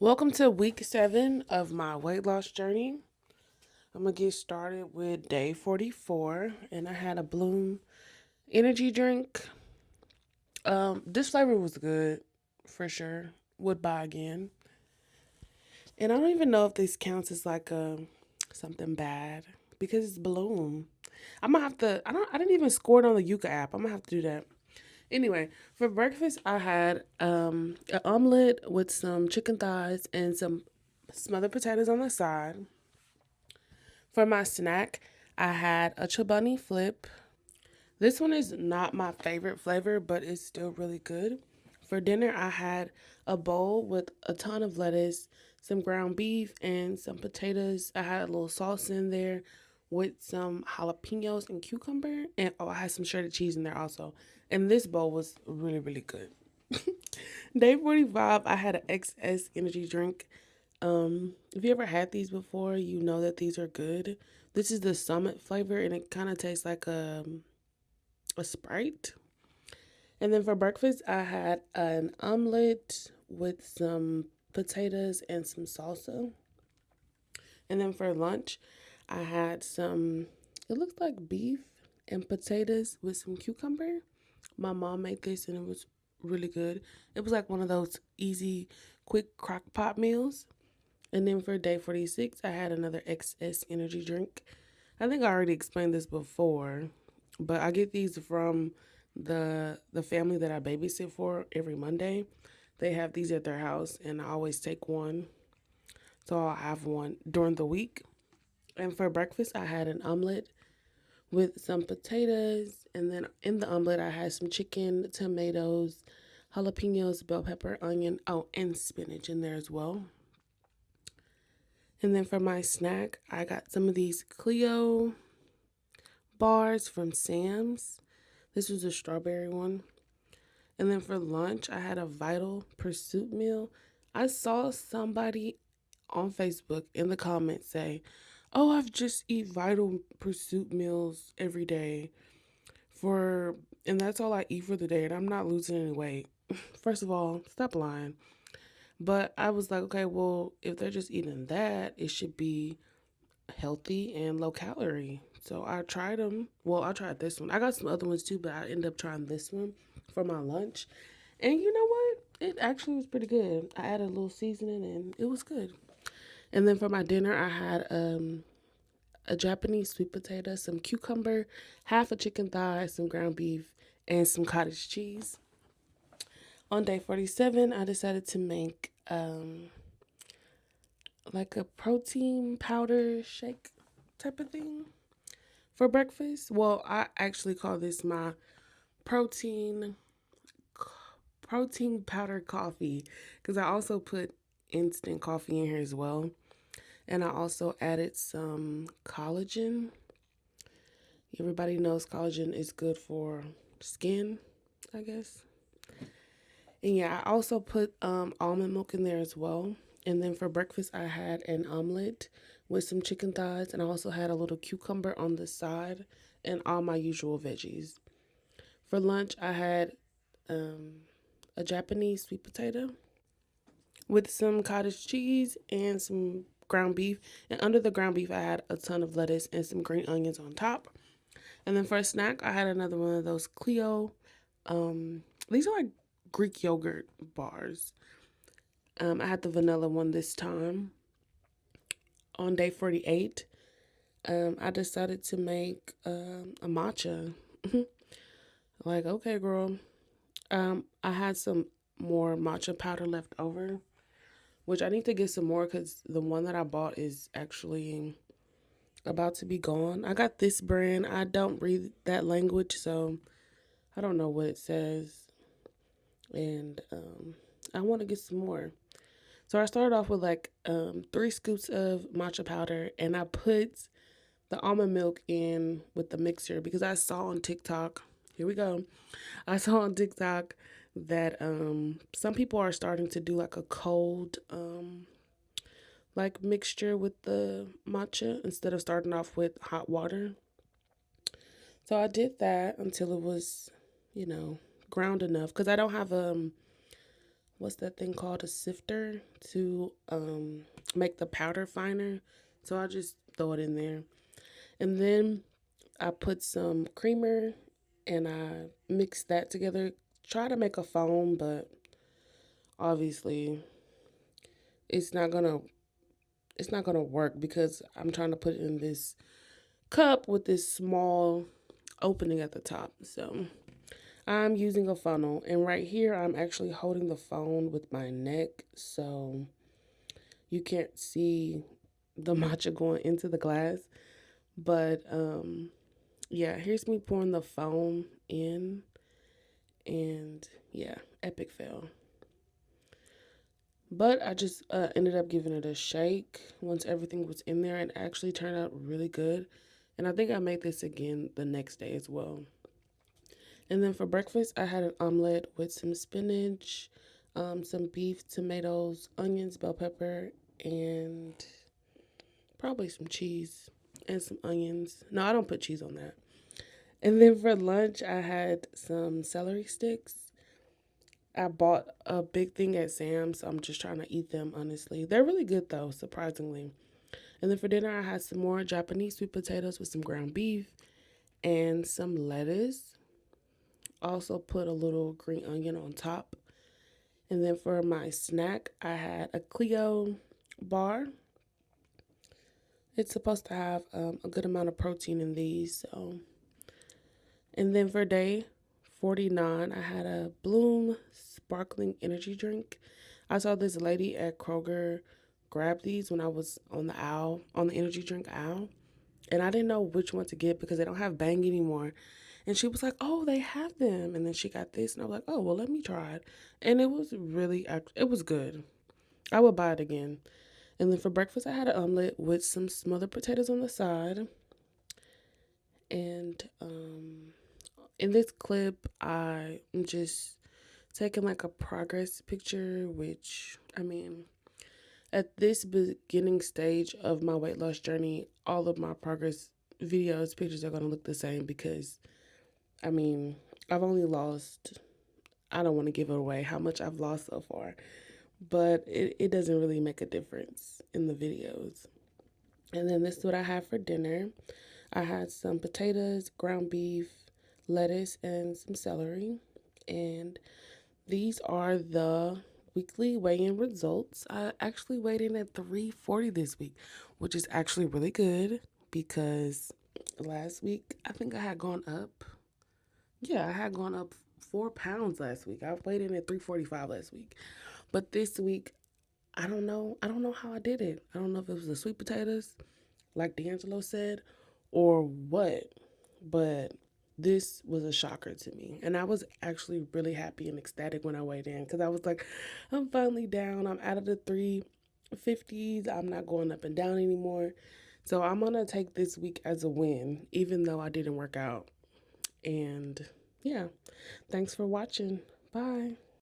Welcome to week 7 of my weight loss journey. I'm gonna get started with day 44, and I had a Bloom energy drink. This flavor was good for sure. Would buy again. And I don't even know if this counts as like something bad because it's Bloom. I'm gonna have to. I didn't even score it on the Yuka app. I'm gonna have to do that. Anyway, for breakfast I had an omelet with some chicken thighs and some smothered potatoes on the side. For my snack, I had a chobani flip. This one is not my favorite flavor, but it's still really good. For dinner, I had a bowl with a ton of lettuce, some ground beef, and some potatoes. I had a little sauce in there with some jalapenos and cucumber. And I had some shredded cheese in there also. And this bowl was really, really good. Day 45, I had an XS energy drink. If you ever had these before, you know that these are good. This is the Summit flavor, and it kind of tastes like a Sprite. And then for breakfast, I had an omelet with some potatoes and some salsa. And then for lunch, I had some, it looks like beef and potatoes with some cucumber. My mom made this and it was really good. It was like one of those easy, quick crock pot meals. And then for day 46, I had another XS energy drink. I think I already explained this before, but I get these from the family that I babysit for every Monday. They have these at their house, and I always take one. So I'll have one during the week. And for breakfast, I had an omelet with some potatoes, and then in the omelet, I had some chicken, tomatoes, jalapenos, bell pepper, onion, oh, and spinach in there as well. And then for my snack, I got some of these Clio bars from Sam's. This was a strawberry one. And then for lunch, I had a Vital Pursuit meal. I saw somebody on Facebook in the comments say, "Oh, I've just eat Vital Pursuit meals every day and that's all I eat for the day, and I'm not losing any weight." First of all, stop lying. But I was like, okay, well, if they're just eating that, it should be healthy and low calorie. So I tried them. Well, I tried this one. I got some other ones too, but I ended up trying this one for my lunch. And you know what? It actually was pretty good. I added a little seasoning and it was good. And then for my dinner, I had a Japanese sweet potato, some cucumber, half a chicken thigh, some ground beef, and some cottage cheese. On day 47, I decided to make like a protein powder shake type of thing for breakfast. Well, I actually call this my protein protein powder coffee because I also put instant coffee in here as well. And I also added some collagen. Everybody knows collagen is good for skin, I guess. And yeah, I also put almond milk in there as well. And then for breakfast, I had an omelet with some chicken thighs, and I also had a little cucumber on the side and all my usual veggies. For lunch, I had a Japanese sweet potato with some cottage cheese and some ground beef. And under the ground beef, I had a ton of lettuce and some green onions on top. And then for a snack, I had another one of those Clio. These are like Greek yogurt bars. I had the vanilla one this time. On day 48, I decided to make a matcha. Like, okay, girl. I had some more matcha powder left over, which I need to get some more because the one that I bought is actually about to be gone. I got this brand. I don't read that language, so I don't know what it says. And I want to get some more. So I started off with like 3 scoops of matcha powder, and I put the almond milk in with the mixer because I saw on TikTok. Here we go. I saw on TikTok that some people are starting to do like a cold like mixture with the matcha instead of starting off with hot water. So I did that until it was, ground enough because I don't have what's that thing called? A sifter to make the powder finer. So I just throw it in there. And then I put some creamer and I mix that together. Try to make a foam, but obviously it's not gonna it's not gonna work because I'm trying to put it in this cup with this small opening at the top. So I'm using a funnel, and right here I'm actually holding the phone with my neck so you can't see the matcha going into the glass. But yeah, here's me pouring the foam in, and yeah, epic fail. But I just ended up giving it a shake once everything was in there and actually turned out really good. And I think I made this again the next day as well. And then for breakfast, I had an omelet with some spinach, some beef, tomatoes, onions, bell pepper, and probably some cheese and some onions. No, I don't put cheese on that. And then for lunch, I had some celery sticks. I bought a big thing at Sam's, so I'm just trying to eat them, honestly. They're really good, though, surprisingly. And then for dinner, I had some more Japanese sweet potatoes with some ground beef and some lettuce. Also, put a little green onion on top. And then for my snack, I had a Clio bar. It's supposed to have a good amount of protein in these. So, and then for day 49, I had a Bloom sparkling energy drink. I saw this lady at Kroger grab these when I was on the energy drink aisle. And I didn't know which one to get because they don't have Bang anymore. And she was like, "Oh, they have them." And then she got this, and I was like, "Oh, well, let me try it." And it was it was good. I would buy it again. And then for breakfast, I had an omelet with some smothered potatoes on the side. And in this clip, I'm just taking like a progress picture, which, I mean, at this beginning stage of my weight loss journey, all of my progress videos, pictures are going to look the same because, I mean, I've only lost, I don't want to give it away how much I've lost so far, but it doesn't really make a difference in the videos. And then this is what I had for dinner. I had some potatoes, ground beef, lettuce, and some celery. And these are the weekly weigh-in results. I actually weighed in at 340 this week, which is actually really good because last week I think I had gone up. Yeah, I had gone up 4 pounds last week. I weighed in at 345 last week. But this week, I don't know. I don't know how I did it. I don't know if it was the sweet potatoes, like D'Angelo said, or what. But this was a shocker to me. And I was actually really happy and ecstatic when I weighed in because I was like, I'm finally down. I'm out of the 350s. I'm not going up and down anymore. So I'm going to take this week as a win, even though I didn't work out. And yeah, thanks for watching. Bye.